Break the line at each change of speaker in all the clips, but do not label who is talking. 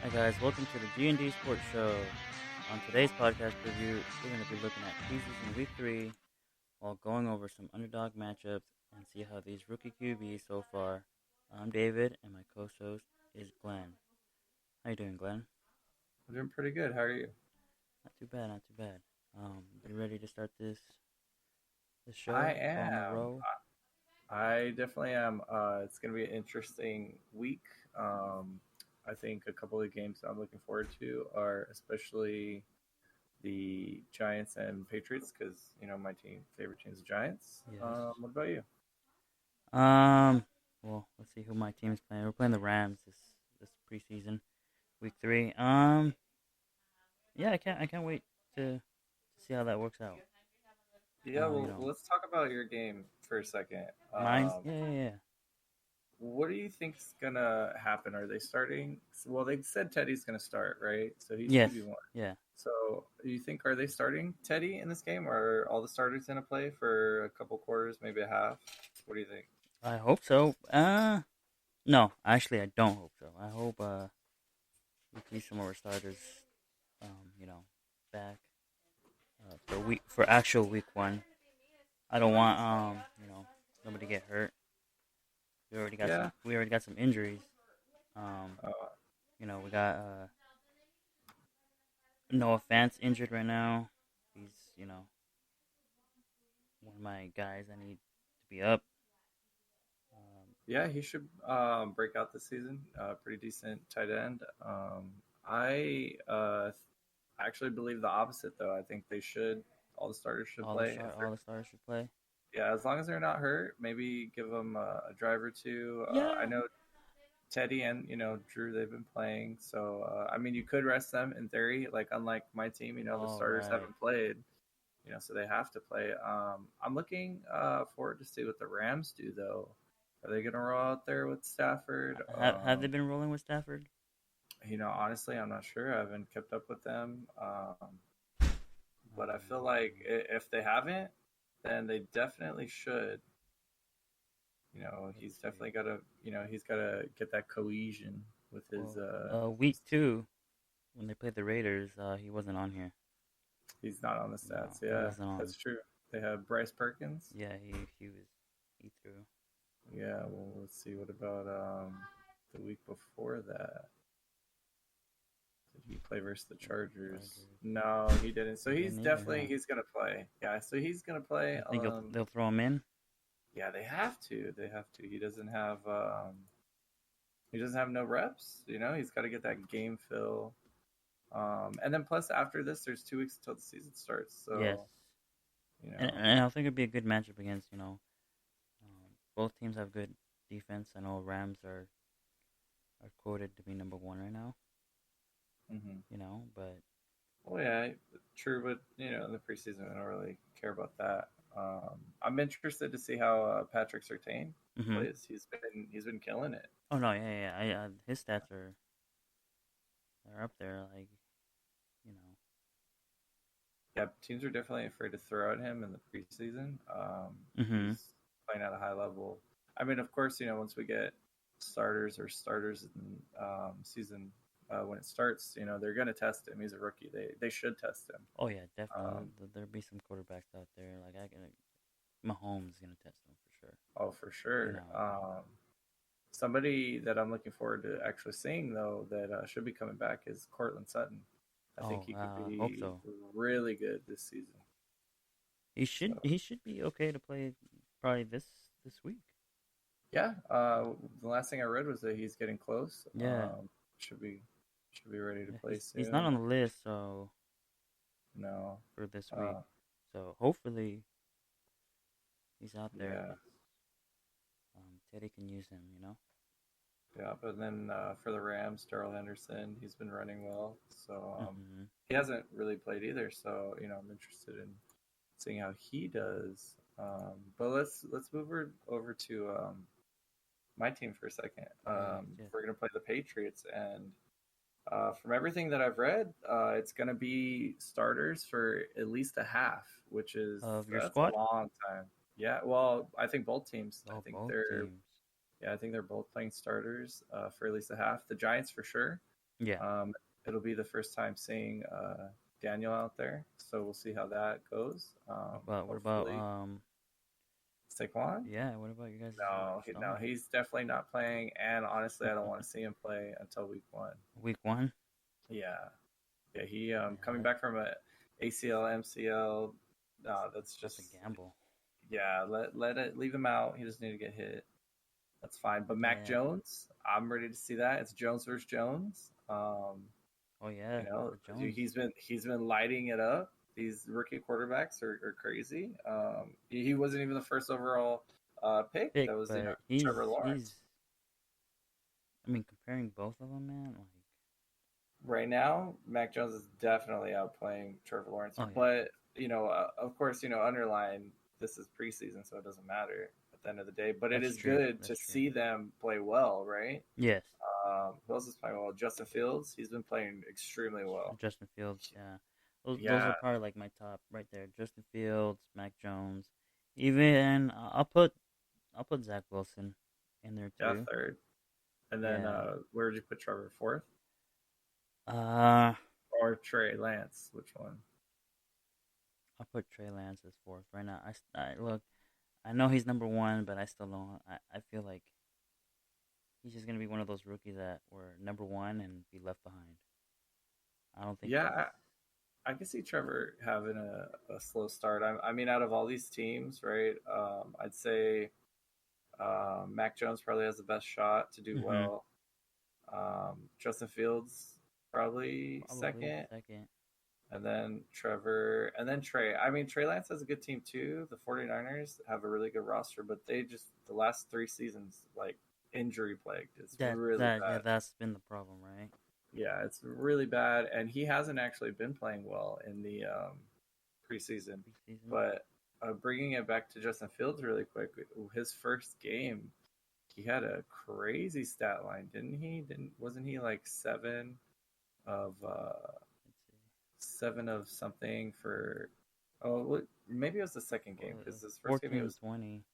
Hi guys, welcome to the G&D Sports Show. On today's podcast review, we're going to be looking at preseason week 3 while going over some underdog matchups and see how these rookie QBs so far. I'm David and my co-host is Glenn. How you doing, Glenn?
I'm doing pretty good. How are you?
Not too bad, not too bad. You ready to start this
I
show? Call on the
am.
roll?
I definitely am. It's going to be an interesting week. Um, I think a couple of games I'm looking forward to are especially the Giants and Patriots because my favorite team is the Giants.
Yes.
What about you?
Um, well, let's see who my team is playing. We're playing the Rams this preseason week 3. Yeah, I can't wait to see how that works out.
Yeah,
You
well,
know,
let's talk about your game for a second.
mine's yeah.
What do you think's gonna happen? Are they starting? Well, they said Teddy's gonna start, right? So he's
Yes,
QB1.
yeah.
So do you think are they starting Teddy in this game, or are all the starters gonna play for a couple quarters, maybe a half? What do you think?
I hope so. No, actually, I don't hope so. I hope we see some more starters. You know, back for actual week 1. I don't want nobody get hurt.
Yeah.
We already got some injuries. Um,
Uh,
we got Noah Fant's injured right now. He's one of my guys I need to be up.
yeah, he should break out this season. Pretty decent tight end. I actually believe the opposite, though. I think they should. All the starters should play. If they're
All the stars should play.
Yeah, as long as they're not hurt, maybe give them a drive or two. I
Yeah.
know Teddy and Drew, they've been playing, so I mean you could rest them in theory. Like unlike my team, the
All
starters
right.
haven't played, so they have to play. I'm looking forward to see what the Rams do though. Are they gonna roll out there with Stafford?
Have they been rolling with Stafford?
Honestly, I'm not sure. I haven't kept up with them, but I feel
Um,
like if they haven't, then they definitely should.
let's
He's
see.
definitely got to, he's got to get that cohesion with his.
Well, week 2 when they played the Raiders, he wasn't on here.
He's not on the
No,
stats.
he
Yeah,
wasn't on.
that's true. They have Bryce Perkins.
Yeah, he threw.
Yeah. Well, let's see. What about the week before that? Did he play versus the Chargers?
Chargers.
No, he didn't. So
He
he's
didn't either,
definitely
huh?
he's gonna play. Yeah. So he's gonna play.
You think they'll throw him in?
Yeah, they have to. They have to. He doesn't have no reps. He's got to get that game fill. And then plus after this, there's 2 weeks until the season starts.
Yes.
So you
And,
know,
and I think it'd be a good matchup against both teams have good defense. I know Rams are quoted to be number 1 right now.
hmm
But
well, yeah, true. But in the preseason, I don't really care about that. I'm interested to see how Patrick Surtain
hmm
plays. He's been killing it.
oh no, yeah. His stats are up there. Like you know,
Yeah, teams are definitely afraid to throw at him in the preseason.
hmm
He's playing at a high level. I mean, of course, once we get starters in season when it starts, they're going to test him. He's a rookie. They should test him.
Oh yeah, definitely.
Um,
There'll be some quarterbacks out there. Like Mahomes is gonna test them for sure.
oh, for
You
sure.
know.
Somebody that I'm looking forward to actually seeing though that should be coming back is Cortland Sutton. I think
Oh,
he could
hope
be
so.
really good this season. So
He should be okay to play probably this week.
yeah, the last thing I read was that he's getting close.
Yeah,
Should be should be ready to
yeah.
play
He's not
soon.
on the list so
No,
for this week.
uh,
So hopefully he's out there.
yeah,
Teddy can use him.
yeah. But then for the Rams, Darrell Henderson, he's been running well. So
hmm
he hasn't really played either. So I'm interested in seeing how he does. But let's move over to my team for a second.
Yes, yes.
We're gonna play the Patriots, and from everything that I've read, it's gonna be starters for at least a half, which is
Of your
that's a
squad?
long time. Yeah, well, I think both teams. I
Oh,
think
both
they're
teams.
yeah, I think they're both playing starters for at least a half. The Giants for sure.
Yeah.
It'll be the first time seeing Daniel out there, so we'll see how that goes.
What about
Hopefully, Saquon.
yeah, what about you guys'
No,
starter?
he's definitely not playing. And honestly, I don't want to see him play until week one.
Week 1?
Yeah, yeah. He
Yeah,
coming back from a ACL, MCL. No, that's
that's a
just
gamble.
yeah. Let it leave him out. He doesn't need to get hit. That's fine. But Mac
Yeah.
Jones, I'm ready to see that. It's Jones versus Jones.
Oh yeah, the Jones.
He's been lighting it up. These rookie quarterbacks are crazy. He wasn't even the first overall pick.
Pick,
That was
but
Trevor
he's
Lawrence.
I mean, comparing both of them, man, like,
Right now, Mac Jones is definitely outplaying Trevor Lawrence.
oh yeah,
But of course, underline this is preseason, so it doesn't matter at the end of the day. But it
that's
is
true.
good to
That's true.
see them play well, right?
Yes,
Who else is playing well? Justin Fields. He's been playing extremely well.
Justin Fields. Yeah, those are
Yeah,
probably like my top right there. Justin Fields, Mac Jones, even I'll put Zach Wilson in there
yeah,
too.
third. And then
Yeah.
where did you put Trevor? Fourth
Uh,
or Trey Lance? Which one?
I'll put Trey Lance as fourth right now. I look. I know he's number one, but I still don't. I feel like he's just gonna be one of those rookies that were number one and be left behind. I don't think he's.
Yeah, I can see Trevor having a slow start. I mean, out of all these teams, right? I'd say Mac Jones probably has the best shot to do
Mm-hmm.
well. Justin Fields probably
Probably
second,
second.
and then Trevor, and then Trey. I mean, Trey Lance has a good team too. The 49ers have a really good roster, but they just the last 3 seasons like injury plagued. It's really
Yeah,
bad.
that's been the problem, right?
Yeah, it's really bad, and he hasn't actually been playing well in the preseason.
Preseason.
But bringing it back to Justin Fields really quick, his first game, he had a crazy stat line, didn't he? Didn't wasn't he like of
Let's see.
seven of something for? Oh, maybe it was the second game because his first game he
14,
was
20,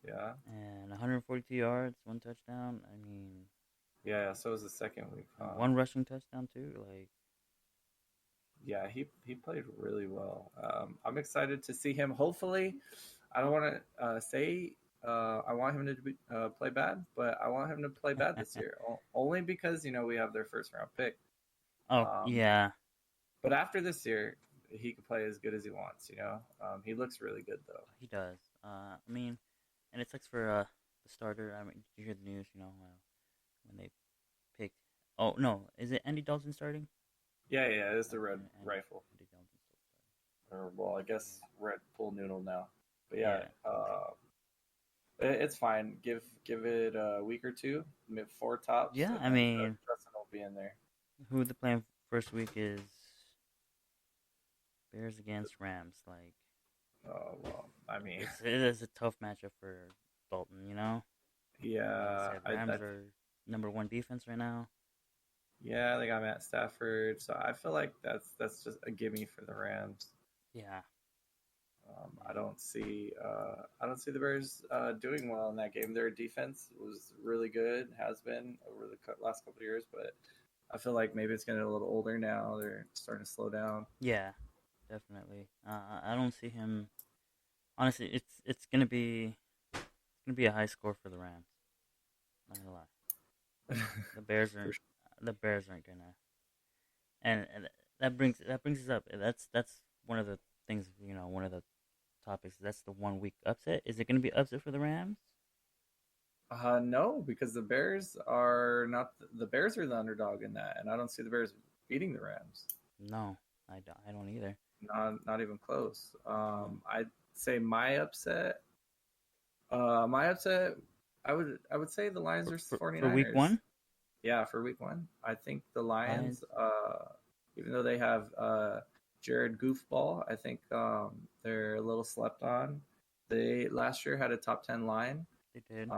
yeah,
and 142 yards, one touchdown. I mean,
yeah. So it was the second week.
one rushing touchdown too. Like,
Yeah, he played really well. I'm excited to see him. Hopefully, I don't want to say I want him to play bad, but I want him to play bad this year. Only because we have their first round pick.
oh
Um,
yeah,
but after this year, he can play as good as he wants. He looks really good though.
he does. I mean, and it sucks for the starter. I mean, did you hear the news? When they picked. Oh no, is it Andy Dalton starting?
Yeah, it's the red
Okay,
rifle,
Andy Dalton still
or well, I
starting.
guess red pool noodle now. But
Yeah,
yeah,
yeah,
it's fine. Give it a week or two, four tops,
yeah.
and
I
then
mean,
Justin will be in there.
who the playing first week is Bears against Rams. Like,
Oh well, I mean,
it is a tough matchup for Dalton. Like I
yeah,
said, Rams are number one defense right now.
yeah, they got Matt Stafford, so I feel like that's just a gimme for the Rams.
Yeah,
I
and
don't see the Bears doing well in that game. Their defense was really good, has been over the last couple of years, but I feel like maybe it's getting a little older now. They're starting to slow down.
yeah, definitely. I don't see him. Honestly, it's gonna be a high score for the Rams. Not gonna lie. The Bears
For
aren't. The Bears aren't gonna. And that brings us up. That's one of the things. One of the topics. That's the 1 week upset. Is it gonna be upset for the Rams?
No, because the Bears are not the Bears are the underdog in that, and I don't see the Bears beating the Rams.
No, I don't either.
Not even close.
No.
I'd say my upset, I would say the Lions
For,
versus
for, for week
49ers.
one,
Yeah, for week one, I think the
Lions.
Lions, even though they have Jared Goofball, I think they're a little slept on. They last year had a top 10 line.
They did.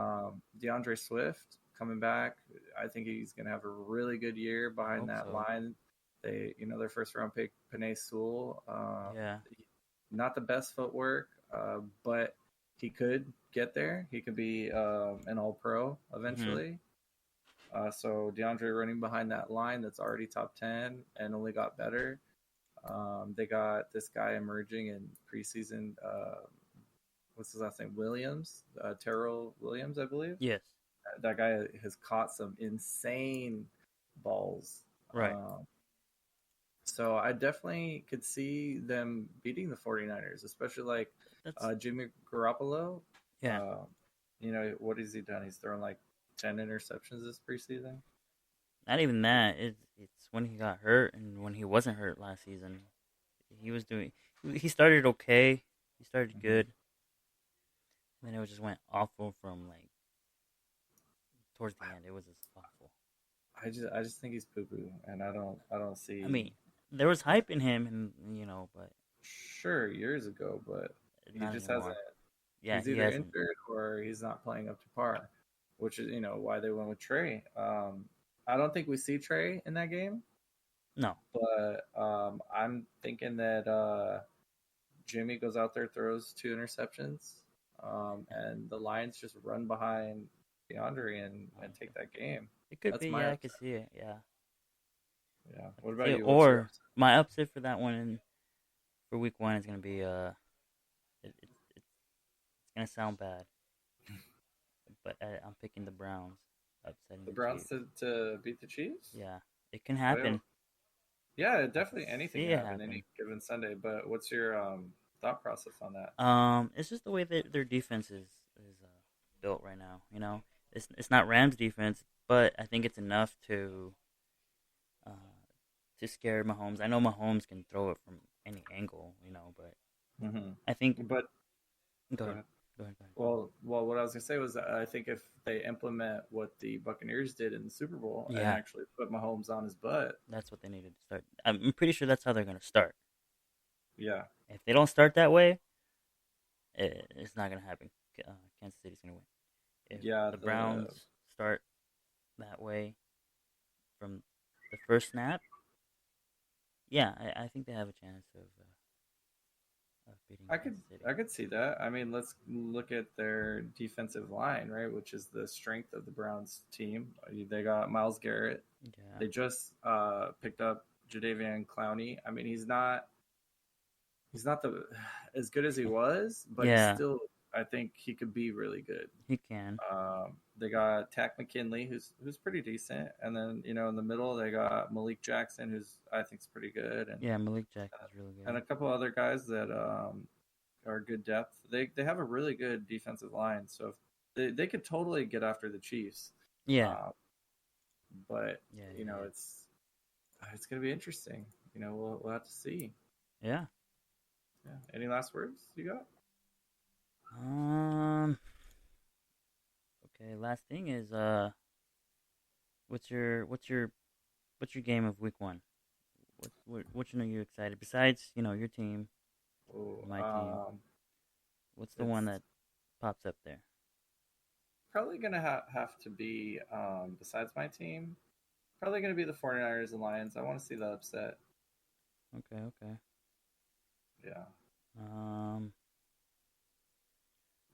DeAndre Swift coming back. I think he's going to have a really good year
I
behind
hope
that
so.
line. Their first round pick, Panay Sewell.
Yeah.
Not the best footwork, but he could get there. He could be an all pro
Hmm.
eventually. So DeAndre running behind that line that's already top 10 and only got better. They got this guy emerging in preseason. What's his last name? Williams, Terrell Williams, I believe.
Yes.
That guy has caught some insane balls.
Right.
So I definitely could see them beating the 49ers, especially like
That's
Jimmy Garoppolo.
yeah.
What has he done? He's thrown like 10 interceptions this preseason.
Not even that. It's when he got hurt and when he wasn't hurt last season. He was doing. He started okay. He started
Mm-hmm.
good. And then it just went awful from like towards the end. It was just awful.
I just think he's poo poo, and I don't
I
see.
mean, there was hype in him, and but
Sure, years ago, but he
not
just hasn't.
anymore. Yeah,
He's
he
either
hasn't.
injured or he's not playing up to par, which is why they went with Trey. I don't think we see Trey in that game,
No.
but I'm thinking that Jimmy goes out there, throws 2 interceptions, and the Lions just run behind DeAndre and take that game.
It could
That's
be.
my
Yeah, I could
upset.
see it. Yeah,
Yeah.
I
What
could see
about
it.
you? What's your
Or
upset?
my upset for that one for week one is gonna be it's gonna sound bad, but I'm picking the Browns upsetting
The
the
Browns
Chiefs.
to beat the Chiefs?
Yeah, it can
Oh, yeah.
happen.
Yeah,
I can
definitely anything
see
can
it
happen
happen.
any given Sunday. But what's your thought process on that?
It's just the way that their defense is built right now. It's not Rams defense, but I think it's enough uh, to scare Mahomes. I know Mahomes can throw it from any angle, but I think
But
go
go
ahead,
ahead.
go ahead, go ahead.
Well, what I was gonna say was that I think if they implement what the Buccaneers did in the Super Bowl and
Yeah,
actually put Mahomes on his butt,
that's what they needed to start. I'm pretty sure that's how they're gonna start.
yeah,
If they don't start that way, it's not gonna happen. Kansas City's gonna win. If
yeah,
the
the
Browns start that way from the first snap, yeah, I think they have a chance of beating
I could
Kansas City.
I could see that. I mean, let's look at their defensive line, right, which is the strength of the Browns team. They got Miles Garrett.
Yeah,
They just picked up Jadeveon Clowney. I mean, he's not the as good as he was, but he's
yeah,
still. I think he could be really good.
he can.
They got Tack McKinley, who's pretty decent, and then in the middle they got Malik Jackson, who's I think is pretty good,
Yeah, Malik Jackson's really
and
good.
a couple other guys that are good depth. They have a really good defensive line, so if they could totally get after the Chiefs.
Yeah,
Uh, but
yeah,
you know
yeah,
it's going to be interesting. We'll have to see.
yeah. Yeah.
Yeah. Any last words you got?
Um. Okay. Last thing is what's your game of week one? Which one are you excited? Besides, your team,
Oh,
my team. What's the one
it's
that pops up there?
probably going to have to be besides my team. Probably going to be the 49ers and Lions. I want to see the upset.
Okay, okay.
Yeah.
Um,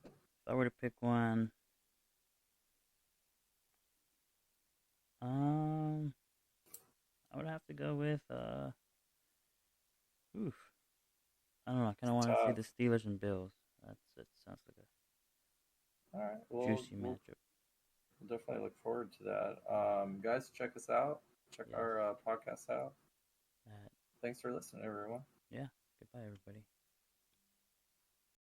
if I were to pick one, um, I would have to go with oof. I don't know. I kind
It's
of want to see
tough.
the Steelers and Bills. That sounds like
All right.
a
Well,
juicy
we'll
matchup.
we'll definitely look forward to that. Guys, check us out. Check
Yes.
our podcast out.
That.
Thanks for listening, everyone.
Yeah. Goodbye, everybody.